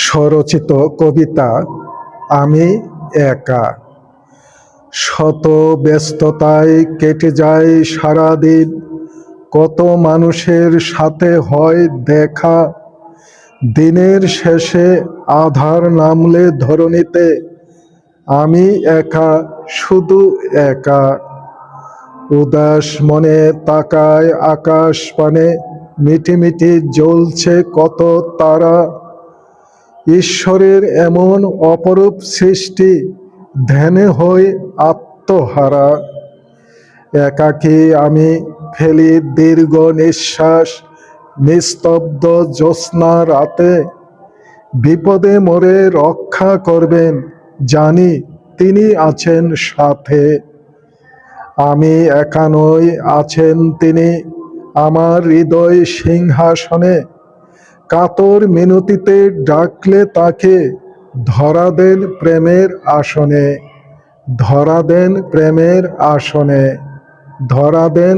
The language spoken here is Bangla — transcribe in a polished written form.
স্বরচিত কবিতা আমি একা। শত ব্যস্ততায় কেটে যায় সারাদিন, কত মানুষের সাথে হয় দেখা। দিনের শেষে আঁধার নামলে ধরণীতে আমি একা, শুধু একা। উদাস মনে তাকায় আকাশ পানে, মিটিমিটি জ্বলছে কত তারা। ঈশ্বরের এমন অপরূপ সৃষ্টি, ধ্যানে হই আত্মহারা। একাকী আমি ফেলি দীর্ঘ নিঃশ্বাস, নিস্তব্ধ জ্যোৎস্না রাতে। বিপদে মোরে রক্ষা করবেন, জানি তিনি আছেন সাথে। আমি একা নই, আছেন তিনি আমার হৃদয় সিংহাসনে। কাতর মিনতিতে ডাকলে তাকে ধরা দেন প্রেমের আসনে, ধরা দেন প্রেমের আসনে, ধরা দেন